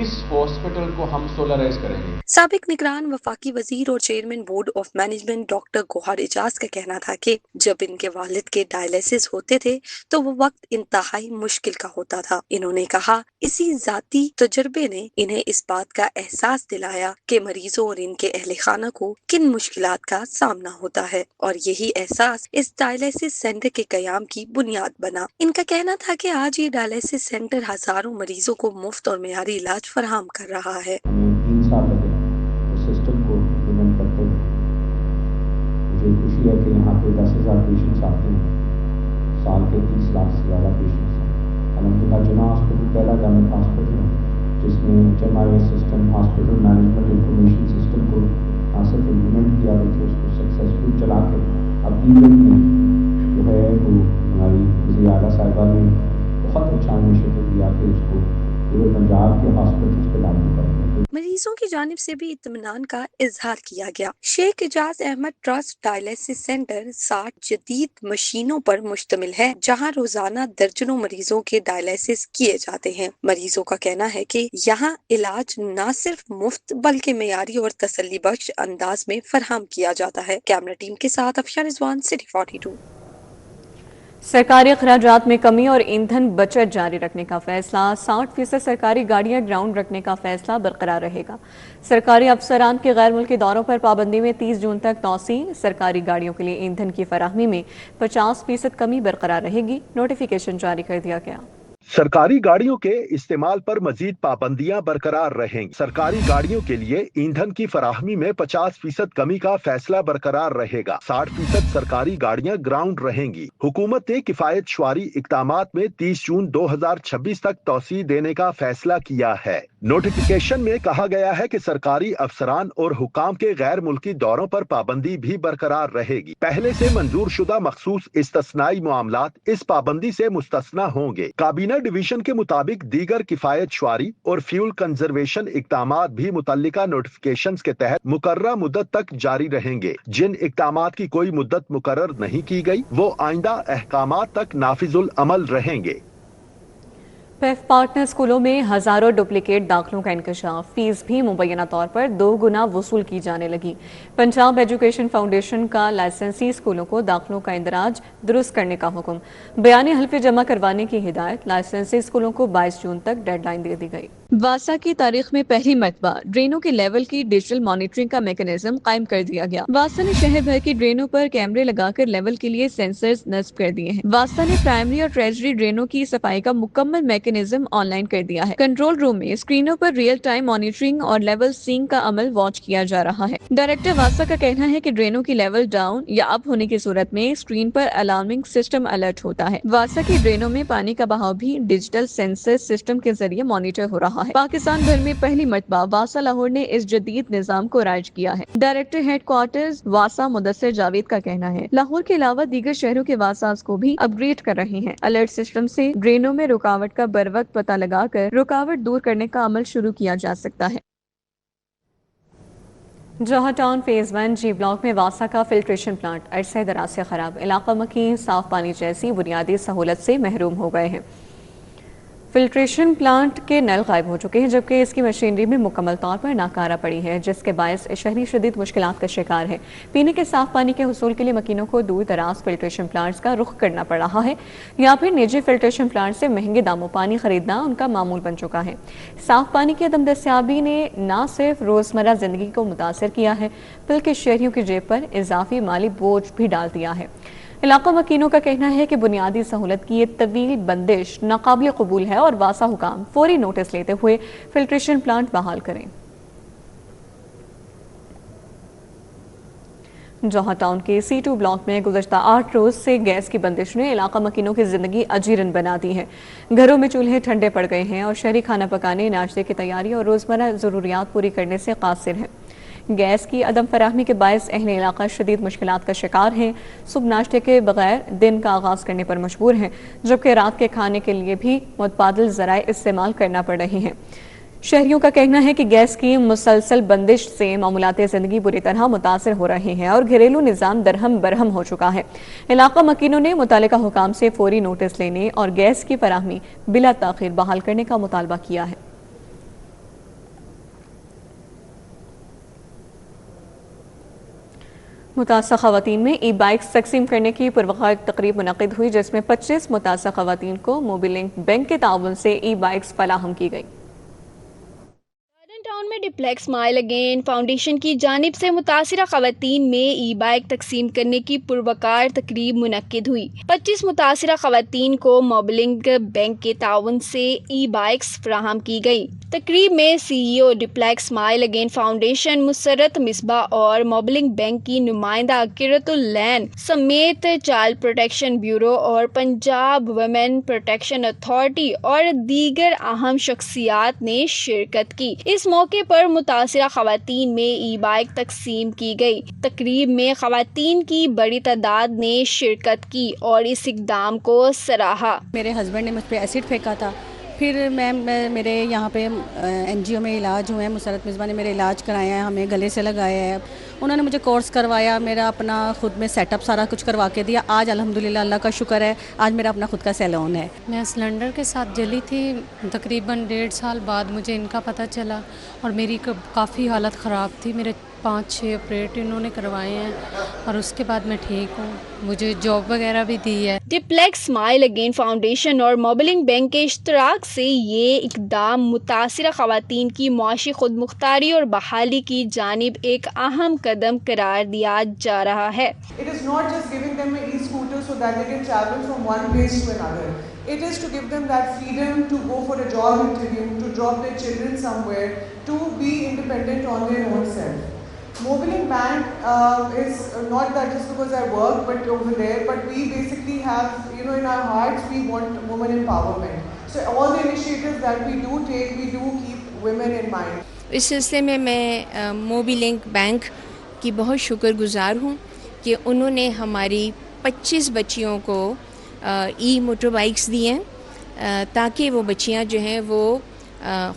اس hospital کو ہم solarise کریں گے۔ سابق نگران وفاقی وزیر اور chairman board of management doctor Gohar Ijaz کا کہنا تھا کہ جب ان کے والد کے ڈائلیسس ہوتے تھے تو وہ وقت انتہائی مشکل کا ہوتا تھا۔ انہوں نے کہا اسی ذاتی تجربے نے انہیں اس بات کا احساس دلایا کہ مریضوں اور ان کے اہل خانہ کو کن مشکلات کا سامنا ہوتا ہے، اور یہی احساس اس ڈائلیسس سینٹر کے قیام کی بنیاد بنا۔ ان کا کہنا تھا کہ آج یہ ڈائلیسس سینٹر ہزاروں مریضوں کو مفت اور معیاری علاج فراہم کر رہا ہے۔ ہمیں 3 سال لگے اس سسٹم کو امپلیمنٹ کرتے ہوئے۔ مجھے خوشی ہے کہ یہاں پہ 10,000 پیشنٹس آتے ہیں، سال کے 30 لاکھ سے زیادہ پیشنٹس ہیں۔ الحمدللہ جناح ہاسپٹل پہلا گورنمنٹ ہاسپٹل ہے جس نے HMIS system, hospital management information system کو نہ صرف امپلیمنٹ کیا بلکہ اس کو سکسیسفل چلا کے اب ایونٹ میں جو ہے وہ ہماری وزیر اعلیٰ صاحبہ نے بہت اچھا انیشیٹو لیا کہ اس کو پورے پنجاب کے ہاسپٹلس پہ لاگو کرتے ہیں۔ مریضوں کی جانب سے بھی اطمینان کا اظہار کیا گیا۔ شیخ اعجاز احمد ٹرسٹ ڈائلیسس سینٹر 60 جدید مشینوں پر مشتمل ہے جہاں روزانہ درجنوں مریضوں کے ڈائلیسس کیے جاتے ہیں۔ مریضوں کا کہنا ہے کہ یہاں علاج نہ صرف مفت بلکہ معیاری اور تسلی بخش انداز میں فراہم کیا جاتا ہے۔ کیمرہ ٹیم کے ساتھ افشار رضوان، سٹی 42۔ سرکاری اخراجات میں کمی اور ایندھن بچت جاری رکھنے کا فیصلہ، 60% سرکاری گاڑیاں گراؤنڈ رکھنے کا فیصلہ برقرار رہے گا۔ سرکاری افسران کے غیر ملکی دوروں پر پابندی میں 30 جون تک توسیع، سرکاری گاڑیوں کے لیے ایندھن کی فراہمی میں 50% کمی برقرار رہے گی، نوٹیفیکیشن جاری کر دیا گیا۔ سرکاری گاڑیوں کے استعمال پر مزید پابندیاں برقرار رہیں گی۔ سرکاری گاڑیوں کے لیے ایندھن کی فراہمی میں 50% کمی کا فیصلہ برقرار رہے گا۔ 60% سرکاری گاڑیاں گراؤنڈ رہیں گی۔ حکومت نے کفایت شعاری اقدامات میں 30 جون 2026 تک توسیع دینے کا فیصلہ کیا ہے۔ نوٹیفیکیشن میں کہا گیا ہے کہ سرکاری افسران اور حکام کے غیر ملکی دوروں پر پابندی بھی برقرار رہے گی۔ پہلے سے منظور شدہ مخصوص استثنائی معاملات اس پابندی سے مستثنی ہوں گے۔ کابینہ ڈویژن کے مطابق دیگر کفایت شعاری اور فیول کنزرویشن اقدامات بھی متعلقہ نوٹیفیکیشنز کے تحت مقررہ مدت تک جاری رہیں گے۔ جن اقدامات کی کوئی مدت مقرر نہیں کی گئی وہ آئندہ احکامات تک نافذ العمل رہیں گے۔ پیف پارٹنر اسکولوں میں ہزاروں ڈپلیکیٹ داخلوں کا انکشاف، فیس بھی مبینہ طور پر 2 گنا وصول کی جانے لگی۔ پنجاب ایجوکیشن فاؤنڈیشن کا لائسنسی اسکولوں کو داخلوں کا اندراج درست کرنے کا حکم، بیان حلف جمع کروانے کی ہدایت، لائسنسی اسکولوں کو 22 جون تک ڈیڈ لائن دے دی گئی۔ واسا کی تاریخ میں پہلی مرتبہ ڈرینوں کے لیول کی ڈیجیٹل مانیٹرنگ کا میکانزم قائم کر دیا گیا۔ واسا نے شہر بھر کی ڈرینوں پر کیمرے لگا کر لیول کے لیے سینسرز نصب کر دیے ہیں۔ واسا نے پرائمری اور ٹریجری ڈرینوں کی صفائی کا مکمل میکانزم آن لائن کر دیا ہے۔ کنٹرول روم میں اسکرینوں پر ریئل ٹائم مانیٹرنگ اور لیول سینک کا عمل واچ کیا جا رہا ہے۔ ڈائریکٹر واسا کا کہنا ہے کہ ڈرینوں کی لیول ڈاؤن یا اپ ہونے کی صورت میں اسکرین پر الارمنگ سسٹم الرٹ ہوتا ہے۔ واسا کی ڈرینوں میں پانی کا بہاؤ بھی ڈیجیٹل سینسر سسٹم کے ذریعے مانیٹر ہو رہا ہے۔ پاکستان بھر میں پہلی مرتبہ واسا لاہور نے اس جدید نظام کو رائج کیا ہے۔ ڈائریکٹر ہیڈ کوارٹرز واسا مدثر جاوید کا کہنا ہے لاہور کے علاوہ دیگر شہروں کے واساز کو بھی اپ گریڈ کر رہے ہیں۔ الرٹ سسٹم سے ڈرینوں میں رکاوٹ کا بر وقت پتہ لگا کر رکاوٹ دور کرنے کا عمل شروع کیا جا سکتا ہے۔ جوہر ٹاؤن فیز 1 جی بلاک میں واسا کا فلٹریشن پلانٹ عرصہ دراز سے خراب، علاقہ مکین صاف پانی جیسی بنیادی سہولت سے محروم ہو گئے ہیں۔ فلٹریشن پلانٹ کے نل غائب ہو چکے ہیں جبکہ اس کی مشینری بھی مکمل طور پر ناکارہ پڑی ہے، جس کے باعث شہری شدید مشکلات کا شکار ہے۔ پینے کے صاف پانی کے حصول کے لیے مکینوں کو دور دراز فلٹریشن پلانٹس کا رخ کرنا پڑ رہا ہے یا پھر نجی فلٹریشن پلانٹ سے مہنگے داموں پانی خریدنا ان کا معمول بن چکا ہے۔ صاف پانی کی عدم دستیابی نے نہ صرف روزمرہ زندگی کو متاثر کیا ہے بلکہ شہریوں کی جیب پر اضافی مالی بوجھ بھی ڈال دیا ہے۔ علاقہ مکینوں کا کہنا ہے کہ بنیادی سہولت کی یہ طویل بندش ناقابل قبول ہے اور واسا حکام فوری نوٹس لیتے ہوئے فلٹریشن پلانٹ بحال کریں۔ جوہر ٹاؤن کے C2 بلاک میں گزشتہ 8 روز سے گیس کی بندش نے علاقہ مکینوں کی زندگی اجیرن بنا دی ہے۔ گھروں میں چولہے ٹھنڈے پڑ گئے ہیں اور شہری کھانا پکانے، ناشتے کی تیاری اور روزمرہ ضروریات پوری کرنے سے قاصر ہیں۔ گیس کی عدم فراہمی کے باعث اہل علاقہ شدید مشکلات کا شکار ہیں۔ صبح ناشتے کے بغیر دن کا آغاز کرنے پر مجبور ہیں جبکہ رات کے کھانے کے لیے بھی متبادل ذرائع استعمال کرنا پڑ رہے ہیں۔ شہریوں کا کہنا ہے کہ گیس کی مسلسل بندش سے معمولات زندگی بری طرح متاثر ہو رہے ہیں اور گھریلو نظام درہم برہم ہو چکا ہے۔ علاقہ مکینوں نے متعلقہ حکام سے فوری نوٹس لینے اور گیس کی فراہمی بلا تاخیر بحال کرنے کا مطالبہ کیا ہے۔ متاثرہ خواتین میں ای بائکس تقسیم کرنے کی پروقار تقریب منعقد ہوئی جس میں 25 متاثرہ خواتین کو موبی لنک بینک کے تعاون سے ای بائکس فراہم کی گئی۔ ٹاؤن میں ڈپلیکس اسمائل اگین فاؤنڈیشن کی جانب سے متاثرہ خواتین میں ای بائک تقسیم کرنے کی پروقار تقریب منعقد ہوئی۔ 25 متاثرہ خواتین کو موبلنگ بینک کے تعاون سے ای بائکس فراہم کی گئی۔ تقریب میں سی ای او ڈپلیکس اسمائل اگین فاؤنڈیشن مسرت مصباح اور موبلنگ بینک کی نمائندہ قرۃ العین سمیت چائلڈ پروٹیکشن بیورو اور پنجاب ویمن پروٹیکشن اتھارٹی اور دیگر اہم شخصیات نے شرکت کی۔ اس موقع پر متاثرہ خواتین میں ای بائک تقسیم کی گئی۔ تقریب میں خواتین کی بڑی تعداد نے شرکت کی اور اس اقدام کو سراہا۔ میرے ہسبینڈ نے مجھ پہ ایسڈ پھینکا تھا، پھر میں میرے یہاں پہ این جی او میں علاج ہوئے ہیں، مسرت مصباح نے میرے علاج کرایا ہے، ہمیں گلے سے لگایا ہے، انہوں نے مجھے کورس کروایا، میرا اپنا خود میں سیٹ اپ سارا کچھ کروا کے دیا۔ آج الحمدللہ اللہ کا شکر ہے، آج میرا اپنا خود کا سیلون ہے۔ میں سلنڈر کے ساتھ جلی تھی، تقریباً 1.5 سال بعد مجھے ان کا پتہ چلا اور میری کافی حالت خراب تھی، میرے 5-6 آپریٹ انہوں نے کروائے ہیں اور اس کے بعد میں ٹھیک ہوں، مجھے جاب وغیرہ بھی دی ہے۔ ڈپلیکس اسمائل اگین فاؤنڈیشن اور موبلنگ بینک کے اشتراک سے یہ اقدام متاثرہ خواتین کی معاشی خود مختاری اور بحالی کی جانب ایک اہم قدم قرار دیا جا رہا ہے۔ It is not just giving them an e-scooter so that they can travel from one place to another. It is to give them that freedom to go for a job interview, to drop their children somewhere, to be independent on their own self. Mobilink Bank is not that just because I work but over there, but we basically have, in our hearts we want women empowerment. So all the initiatives that we do take, we do keep women in mind. اس سلسلے میں Mobi link bank کی بہت شکر گزار ہوں کہ انہوں نے ہماری 25 بچیوں کو ای موٹر بائکس دی ہیں تاکہ وہ بچیاں جو ہیں وہ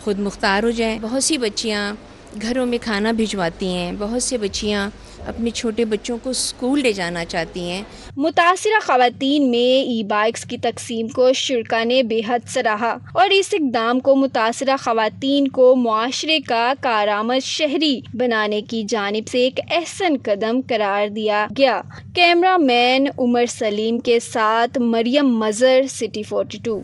خود مختار ہو جائیں۔ بہت سی بچیاں گھروں میں کھانا بھجواتی ہیں، بہت سے بچیاں اپنے چھوٹے بچوں کو اسکول لے جانا چاہتی ہیں۔ متاثرہ خواتین میں ای بائکس کی تقسیم کو شرکا نے بے حد سراہا اور اس اقدام کو متاثرہ خواتین کو معاشرے کا کارآمد شہری بنانے کی جانب سے ایک احسن قدم قرار دیا گیا۔ کیمرہ مین عمر سلیم کے ساتھ مریم مظہر، سٹی 42۔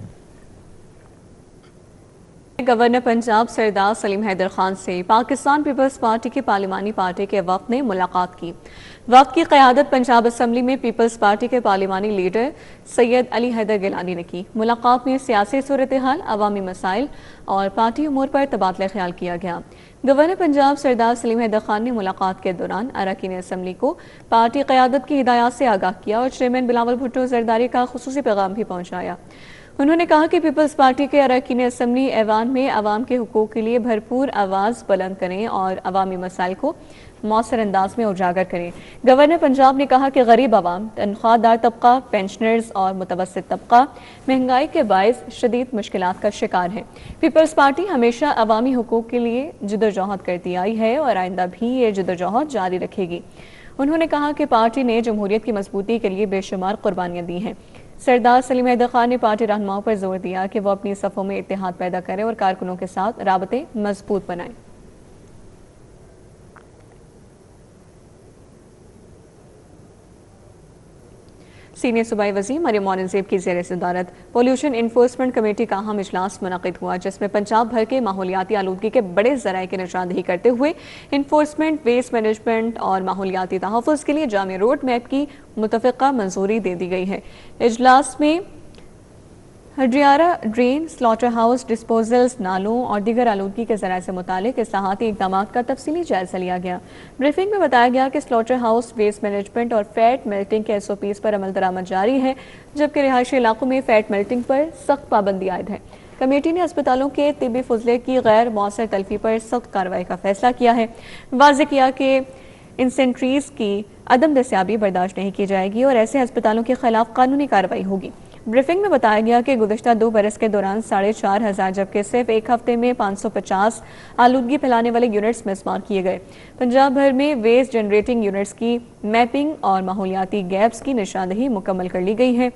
گورنر پنجاب سردار سلیم حیدر خان سے پاکستان پیپلز پارٹی کے پارلیمانی پارٹی کے وفد نے ملاقات کی۔ وفد کی قیادت پنجاب اسمبلی میں پیپلز پارٹی کے پارلیمانی لیڈر سید علی حیدر گیلانی نے کی۔ ملاقات میں سیاسی صورتحال، عوامی مسائل اور پارٹی امور پر تبادلہ خیال کیا گیا۔ گورنر پنجاب سردار سلیم حیدر خان نے ملاقات کے دوران اراکین اسمبلی کو پارٹی قیادت کی ہدایات سے آگاہ کیا اور چیئرمین بلاول بھٹو زرداری کا خصوصی پیغام بھی پہنچایا۔ انہوں نے کہا کہ پیپلز پارٹی کے اراکین اسمبلی ایوان میں عوام کے حقوق کے لیے بھرپور آواز بلند کریں اور عوامی مسائل کو مؤثر انداز میں اجاگر کریں۔ گورنر پنجاب نے کہا کہ غریب عوام، تنخواہ دار طبقہ، پینشنرز اور متوسط طبقہ مہنگائی کے باعث شدید مشکلات کا شکار ہیں۔ پیپلز پارٹی ہمیشہ عوامی حقوق کے لیے جدوجہد کرتی آئی ہے اور آئندہ بھی یہ جدوجہد جاری رکھے گی۔ انہوں نے کہا کہ پارٹی نے جمہوریت کی مضبوطی کے لیے بے شمار قربانیاں دی ہیں۔ سردار سلیم حیدر خان نے پارٹی رہنماؤں پر زور دیا کہ وہ اپنی صفوں میں اتحاد پیدا کریں اور کارکنوں کے ساتھ رابطے مضبوط بنائیں۔ سینئر صوبائی وزیر مریم اورنگزیب کی زیر صدارت پولیوشن انفورسمنٹ کمیٹی کا اہم اجلاس منعقد ہوا، جس میں پنجاب بھر کے ماحولیاتی آلودگی کے بڑے ذرائع کی نشاندہی کرتے ہوئے انفورسمنٹ، ویسٹ مینجمنٹ اور ماحولیاتی تحفظ کے لیے جامع روڈ میپ کی متفقہ منظوری دے دی گئی ہے۔ اجلاس میں ہڈریارہ ڈرین، سلاٹر ہاؤس، ڈسپوزلز، نالوں اور دیگر آلودگی کے ذرائع سے متعلق اصلاحاتی اقدامات کا تفصیلی جائزہ لیا گیا۔ بریفنگ میں بتایا گیا کہ سلاٹر ہاؤس، ویسٹ مینجمنٹ اور فیٹ میلٹنگ کے SOPs پر عمل درآمد جاری ہے، جبکہ رہائشی علاقوں میں فیٹ میلٹنگ پر سخت پابندی عائد ہے۔ کمیٹی نے اسپتالوں کے طبی فضلے کی غیر مؤثر تلفی پر سخت کارروائی کا فیصلہ کیا ہے۔ واضح کیا کہ انسینٹریز کی عدم دستیابی برداشت نہیں کی جائے گی اور ایسے اسپتالوں کے خلاف قانونی کارروائی ہوگی۔ بریفنگ میں بتایا گیا کہ گزشتہ 2 برس کے دوران 4,500 جبکہ صرف ایک ہفتے میں 550 آلودگی پھیلانے والے یونٹس مسمار کیے گئے۔ پنجاب بھر میں ویسٹ جنریٹنگ یونٹس کی میپنگ اور ماحولیاتی گیپس کی نشاندہی مکمل کر لی گئی ہے،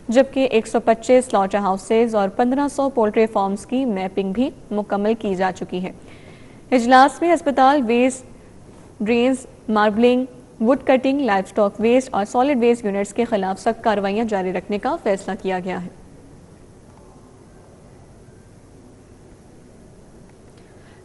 جبکہ 125 سلاٹر ہاؤسز اور 1500 پولٹری فارمز کی میپنگ بھی مکمل کی جا چکی ہے۔ اجلاس میں اسپتال، waste drains, marbling, wood cutting, livestock waste اور سالڈ ویسٹ یونٹس کے خلاف سخت کارروائیاں جاری رکھنے کا فیصلہ کیا گیا ہے۔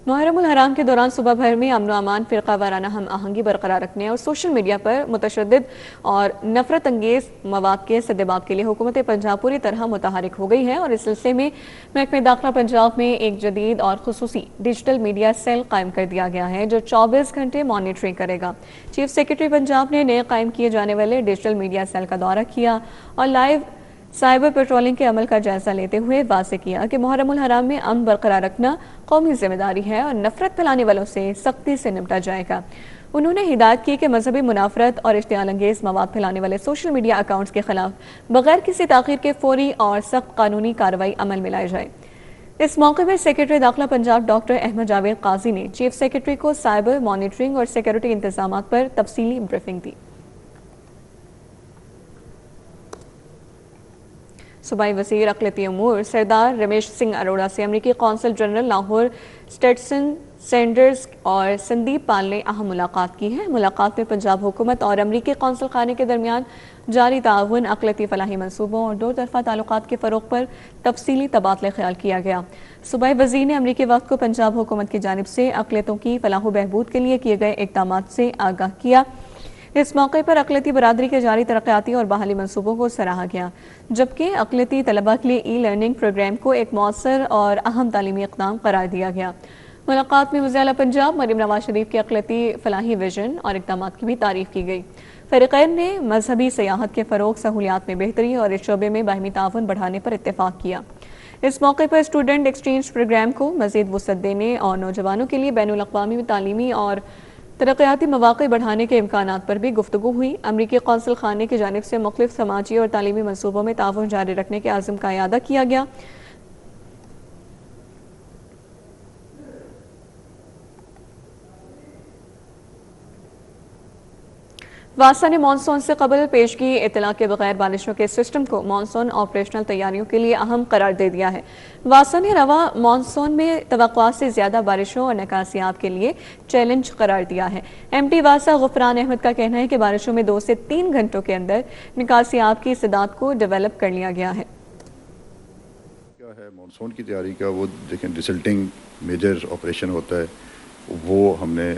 محرم الحرام کے دوران صبح بھر میں امن و امان، فرقہ وارانہ ہم آہنگی برقرار رکھنے اور سوشل میڈیا پر متشدد اور نفرت انگیز مواد کے سدباب کے لیے حکومت پنجاب پوری طرح متحرک ہو گئی ہے، اور اس سلسلے میں محکمہ داخلہ پنجاب میں ایک جدید اور خصوصی ڈیجیٹل میڈیا سیل قائم کر دیا گیا ہے جو 24 گھنٹے مانیٹرنگ کرے گا۔ چیف سیکرٹری پنجاب نے نئے قائم کیے جانے والے ڈیجیٹل میڈیا سیل کا دورہ کیا اور لائیو سائبر پیٹرولنگ کے عمل کا جائزہ لیتے ہوئے واضح کیا کہ محرم الحرام میں امن برقرار رکھنا قومی ذمہ داری ہے اور نفرت پھیلانے والوں سے سختی سے نمٹا جائے گا۔ انہوں نے ہدایت کی کہ مذہبی منافرت اور اشتعال انگیز مواد پھیلانے والے سوشل میڈیا اکاؤنٹس کے خلاف بغیر کسی تاخیر کے فوری اور سخت قانونی کارروائی عمل میں لائی جائے۔ اس موقع پر سیکرٹری داخلہ پنجاب ڈاکٹر احمد جاوید قاضی نے چیف سیکرٹری کو سائبر مانیٹرنگ اور سیکورٹی انتظامات پر تفصیلی بریفنگ دی۔ صوبائی وزیر اقلیتی امور سردار رمیش سنگھ اروڑا سے امریکی قونصل جنرل لاہور اسٹیٹسن سینڈرز اور سندیپ پال نے اہم ملاقات کی ہے۔ ملاقات میں پنجاب حکومت اور امریکی قونصل خانے کے درمیان جاری تعاون، اقلیتی فلاحی منصوبوں اور دو طرفہ تعلقات کے فروغ پر تفصیلی تبادلہ خیال کیا گیا۔ صوبائی وزیر نے امریکی وفد کو پنجاب حکومت کی جانب سے اقلیتوں کی فلاح و بہبود کے لیے کیے گئے اقدامات سے آگاہ کیا۔ اس موقع پر اقلیتی برادری کے جاری ترقیاتی اور بحالی منصوبوں کو سراہا گیا، جبکہ اقلیتی طلباء کے لیے ای لرننگ پروگرام کو ایک مؤثر اور اہم تعلیمی اقدام قرار دیا گیا۔ ملاقات میں وزیر اعلیٰ پنجاب مریم نواز شریف کے اقلیتی فلاحی ویژن اور اقدامات کی بھی تعریف کی گئی۔ فریقین نے مذہبی سیاحت کے فروغ، سہولیات میں بہتری اور اس شعبے میں باہمی تعاون بڑھانے پر اتفاق کیا۔ اس موقع پر اسٹوڈنٹ ایکسچینج پروگرام کو مزید وسعت دینے اور نوجوانوں کے لیے بین الاقوامی تعلیمی اور ترقیاتی مواقع بڑھانے کے امکانات پر بھی گفتگو ہوئی۔ امریکی قونصل خانے کی جانب سے مختلف سماجی اور تعلیمی منصوبوں میں تعاون جاری رکھنے کے عزم کا اعادہ کیا گیا۔ واسا نے مانسون سے قبل پیشگی اطلاع کے بغیر بارشوں کے سسٹم کو مانسون آپریشنل تیاریوں کے لیے اہم قرار دے دیا ہے۔ واسا نے رواں مانسون میں توقعات سے زیادہ بارشوں اور نکاسیاب کے لیے چیلنج قرار دیا ہے۔ ایم ڈی واسا غفران احمد کا کہنا ہے کہ بارشوں میں 2 سے 3 گھنٹوں کے اندر نکاسیاب کی استعداد کو ڈیولپ کر لیا گیا ہے۔ کیا ہے مانسون کی تیاری کا، وہ دیکھیں ڈسلٹنگ میجر آپریشن ہوتا ہے، وہ ہم نے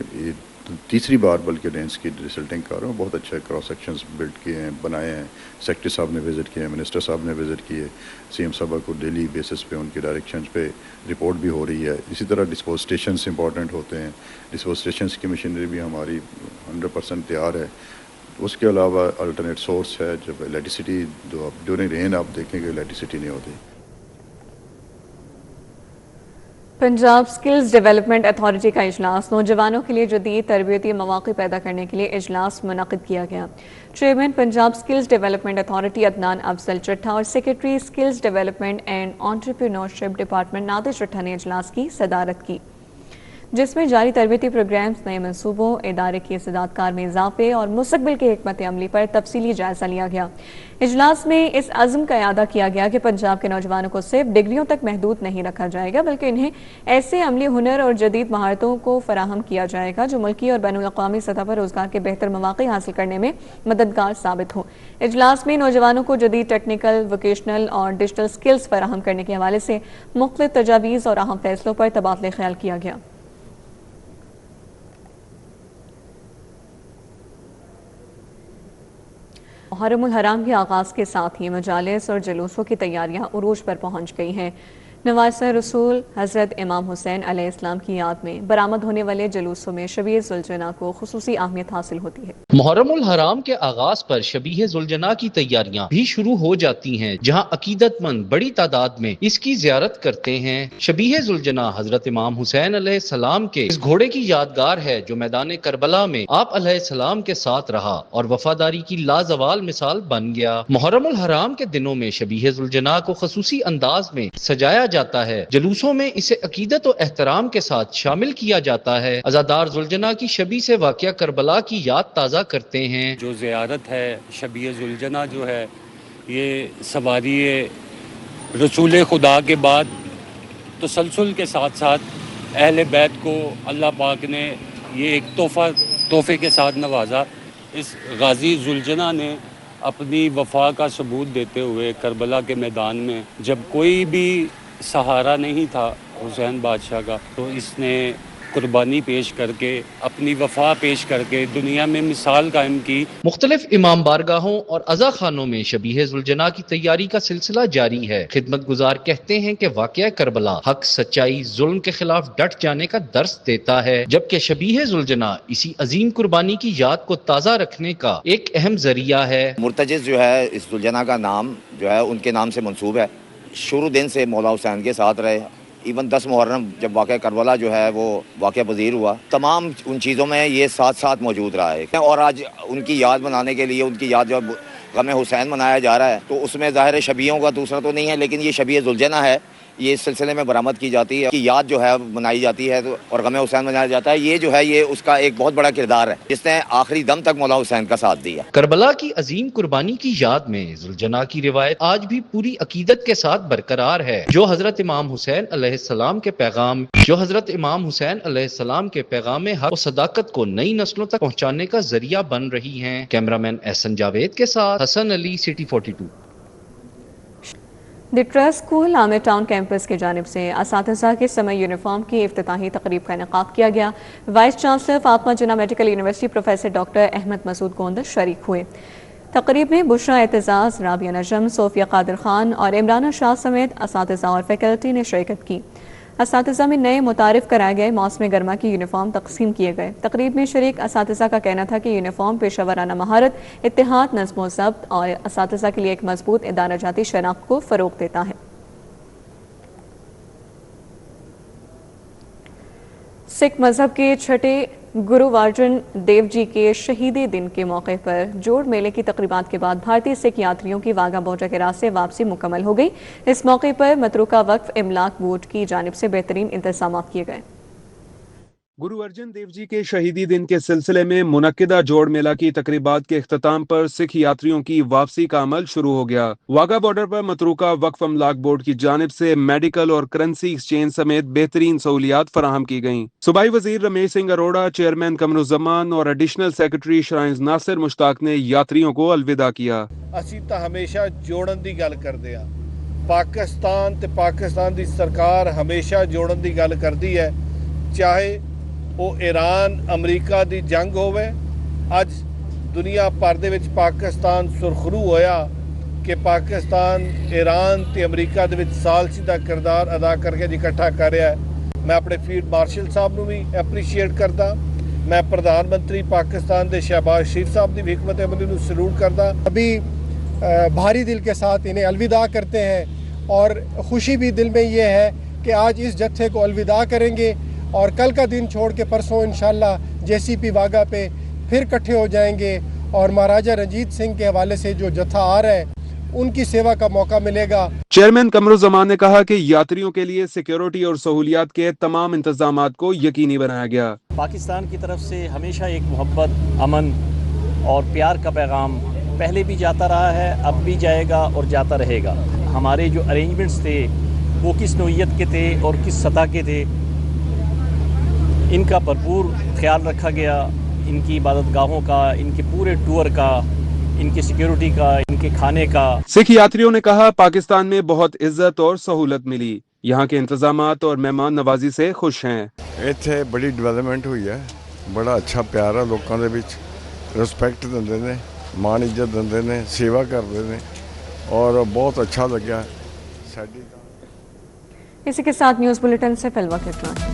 تیسری بار بلکہ رینس کی ڈسلٹنگ کر رہا ہوں، بہت اچھے کراس سیکشنز بلڈ کیے ہیں، بنائے ہیں۔ سیکٹری صاحب نے وزٹ کیے ہیں، منسٹر صاحب نے وزٹ کیے، سی ایم صاحبہ کو ڈیلی بیسس پہ ان کے ڈائریکشنز پہ رپورٹ بھی ہو رہی ہے۔ اسی طرح ڈسپوز اسٹیشنز امپورٹنٹ ہوتے ہیں، ڈسپوز اسٹیشنز کی مشینری بھی ہماری 100% تیار ہے۔ اس کے علاوہ الٹرنیٹ سورس ہے، جب الیکٹریسٹی ڈیورنگ رین آپ دیکھیں گے الیکٹریسٹی نہیں ہوتی۔ پنجاب سکلز ڈیولپمنٹ اتھارٹی کا اجلاس، نوجوانوں کے لیے جدید تربیتی مواقع پیدا کرنے کے لیے اجلاس منعقد کیا گیا۔ Chairman Punjab skills development authority Adnan Afzal Chattha اور secretary skills development and entrepreneurship department Nadir Chattha نے اجلاس کی صدارت کی، جس میں جاری تربیتی پروگرامز، نئے منصوبوں، ادارے کی استعداد کار میں اضافے اور مستقبل کے حکمت عملی پر تفصیلی جائزہ لیا گیا۔ اجلاس میں اس عزم کا اعادہ کیا گیا کہ پنجاب کے نوجوانوں کو صرف ڈگریوں تک محدود نہیں رکھا جائے گا، بلکہ انہیں ایسے عملی ہنر اور جدید مہارتوں کو فراہم کیا جائے گا جو ملکی اور بین الاقوامی سطح پر روزگار کے بہتر مواقع حاصل کرنے میں مددگار ثابت ہوں۔ اجلاس میں نوجوانوں کو جدید ٹیکنیکل، ووکیشنل اور ڈیجیٹل سکلز فراہم کرنے کے حوالے سے مختلف تجاویز اور اہم فیصلوں پر تبادلہ خیال کیا گیا۔ محرم الحرام کے آغاز کے ساتھ ہی مجالس اور جلوسوں کی تیاریاں عروج پر پہنچ گئی ہیں۔ نواسہ رسول حضرت امام حسین علیہ السلام کی یاد میں برآمد ہونے والے جلوسوں میں شبیہ ذوالجناح کو خصوصی اہمیت حاصل ہوتی ہے۔ محرم الحرام کے آغاز پر شبیہ ذوالجناح کی تیاریاں بھی شروع ہو جاتی ہیں، جہاں عقیدت مند بڑی تعداد میں اس کی زیارت کرتے ہیں۔ شبیہ ذوالجناح حضرت امام حسین علیہ السلام کے اس گھوڑے کی یادگار ہے جو میدان کربلا میں آپ علیہ السلام کے ساتھ رہا اور وفاداری کی لازوال مثال بن گیا۔ محرم الحرام کے دنوں میں شبیہ ذوالجناح کو خصوصی انداز میں سجایا جاتا ہے، جلوسوں میں اسے عقیدت و احترام کے ساتھ شامل کیا جاتا ہے۔ عزادار ذوالجناح کی شبی سے واقعہ کربلا کی یاد تازہ کرتے ہیں۔ جو زیارت ہے شبیہ ذوالجناح جو ہے، یہ سواری رسول خدا کے بعد تسلسل کے ساتھ ساتھ اہل بیت کو اللہ پاک نے یہ ایک تحفے کے ساتھ نوازا اس غازی زلجنا نے اپنی وفا کا ثبوت دیتے ہوئے کربلا کے میدان میں جب کوئی بھی سہارا نہیں تھا حسین بادشاہ کا، تو اس نے قربانی پیش کر کے اپنی وفا پیش کر کے دنیا میں مثال قائم کی۔ مختلف امام بارگاہوں اور عزا خانوں میں شبیہ ذوالجناح کی تیاری کا سلسلہ جاری ہے۔ خدمت گزار کہتے ہیں کہ واقعہ کربلا حق، سچائی، ظلم کے خلاف ڈٹ جانے کا درس دیتا ہے، جبکہ شبیہ ذوالجناح اسی عظیم قربانی کی یاد کو تازہ رکھنے کا ایک اہم ذریعہ ہے۔ مرتجز جو ہے اس ذوالجناح کا نام جو ہے ان کے نام سے منسوب ہے، شروع دن سے مولا حسین کے ساتھ رہے۔ ایون 10 محرم جب واقعہ کربلا جو ہے وہ واقعہ پذیر ہوا، تمام ان چیزوں میں یہ ساتھ ساتھ موجود رہا ہے، اور آج ان کی یاد منانے کے لیے، ان کی یاد جب غم حسین منایا جا رہا ہے تو اس میں ظاہر شبیہوں کا دوسرا تو نہیں ہے، لیکن یہ شبیہ ذوالجناح ہے، یہ اس سلسلے میں برآمد کی جاتی ہے، کی یاد جو ہے منائی جاتی ہے اور غم حسین منایا جاتا ہے۔ یہ جو ہے یہ اس کا ایک بہت بڑا کردار ہے جس نے آخری دم تک مولا حسین کا ساتھ دیا۔ کربلا کی عظیم قربانی کی یاد میں ذوالجناح کی روایت آج بھی پوری عقیدت کے ساتھ برقرار ہے، جو حضرت امام حسین علیہ السلام کے پیغام حق و صداقت کو نئی نسلوں تک پہنچانے کا ذریعہ بن رہی ہیں۔ کیمرامین احسن جاوید کے ساتھ Hassan Ali, city 42۔ The trust school Amir town campus کی جانب سے اساتذہ کے سمر یونیفارم کی افتتاحی تقریب کا انعقاد کیا گیا۔ Vice chancellor Fatima Jinnah medical university professor doctor Ahmad Masood Gondar شریک ہوئے۔ تقریب میں بشرا اعتزاز، رابعہ نجم، صوفیہ قادر خان اور عمرانہ شاہ سمیت اساتذہ اور فیکلٹی نے شرکت کی۔ اساتذہ میں نئے متعارف کرائے گئے موسم گرما کی یونیفارم تقسیم کیے گئے۔ تقریب میں شریک اساتذہ کا کہنا تھا کہ یونیفارم پیشہ ورانہ مہارت، اتحاد، نظم و ضبط اور اساتذہ کے لیے ایک مضبوط ادارہ جاتی شناخت کو فروغ دیتا ہے۔ سکھ مذہب کے چھٹے گرو ارجن دیو جی کے شہیدی دن کے موقع پر جوڑ میلے کی تقریبات کے بعد بھارتی سکھ یاتریوں کی واگا بارڈر کے راستے واپسی مکمل ہو گئی۔ اس موقع پر متروکہ وقف املاک بورڈ کی جانب سے بہترین انتظامات کیے گئے۔ گرو ارجن دیو جی کے شہیدی دن کے سلسلے میں منعقدہ جوڑ میلہ کی تقریبات کے اختتام پر سکھ یاتریوں کی واپسی کا عمل شروع ہو گیا۔ واگا بارڈر پر متروکہ وقف املاک بورڈ کی جانب سے میڈیکل اور کرنسی ایکسچینج سمیت بہترین سہولیات فراہم کی گئیں۔ صوبائی وزیر رمیش سنگھ اروڑا، چیئرمین قمر الزمان اور ایڈیشنل سیکرٹری شرائنز ناصر مشتاق نے یاتریوں کو الوداع کیا۔ اسی تا ہمیشہ جوڑن دی گل کردے ہاں، پاکستان تے پاکستان دی سرکار ہمیشہ جوڑن دی گل کردی ہے، چاہے وہ ایران امریکہ دی جنگ ہوئے۔ اج دنیا بھر دے وچ پاکستان سرخرو ہویا کہ پاکستان ایران تے امریکہ دے وچ ثالثی دا کردار ادا کر کے اکٹھا کر رہا ہے۔ میں اپنے فیلڈ مارشل صاحب نو بھی اپریشیٹ کردا، میں پردھان منتری پاکستان دے شہباز شریف صاحب دی بھی حکمت عملی نو سلوٹ کردا۔ ابھی بھاری دل کے ساتھ انہیں الوداع کرتے ہیں اور خوشی بھی دل میں یہ ہے کہ آج اس جتھے کو الوداع کریں گے اور کل کا دن چھوڑ کے پرسوں انشاءاللہ JCP واگا پہ پھر اکٹھے ہو جائیں گے اور مہاراجہ رنجیت سنگھ کے حوالے سے جو جتھا آ رہا ہے ان کی سیوا کا موقع ملے گا۔ چیئرمین قمر الزمان نے کہا کہ یاتریوں کے لیے سیکیورٹی اور سہولیات کے تمام انتظامات کو یقینی بنایا گیا۔ پاکستان کی طرف سے ہمیشہ ایک محبت، امن اور پیار کا پیغام پہلے بھی جاتا رہا ہے، اب بھی جائے گا اور جاتا رہے گا۔ ہمارے جو ارینجمنٹس تھے وہ کس نوعیت کے تھے اور کس سطح کے تھے، ان کا بھرپور خیال رکھا گیا، ان کی عبادت گاہوں کا، ان کے پورے ٹور کا، ان کی سیکیورٹی کا، ان کے کھانے کا۔ سکھ یاتریوں نے کہا پاکستان میں بہت عزت اور سہولت ملی، یہاں کے انتظامات اور مہمان نوازی سے خوش ہیں۔ ਇੱਥੇ ਬੜੀ ਡਿਵੈਲਪਮੈਂਟ ਹੋਈ ਹੈ, ਬੜਾ ਅੱਛਾ ਪਿਆਰ ਹੈ ਲੋਕਾਂ ਦੇ ਵਿੱਚ, ਰਿਸਪੈਕਟ ਦਿੰਦੇ ਨੇ, ਮਾਣ ਇੱਜ਼ਤ ਦਿੰਦੇ ਨੇ, ਸੇਵਾ ਕਰਦੇ ਨੇ اور بہت اچھا لگا۔ اسی کے ساتھ نیوز بلیٹن سے فی الوقت اتنا۔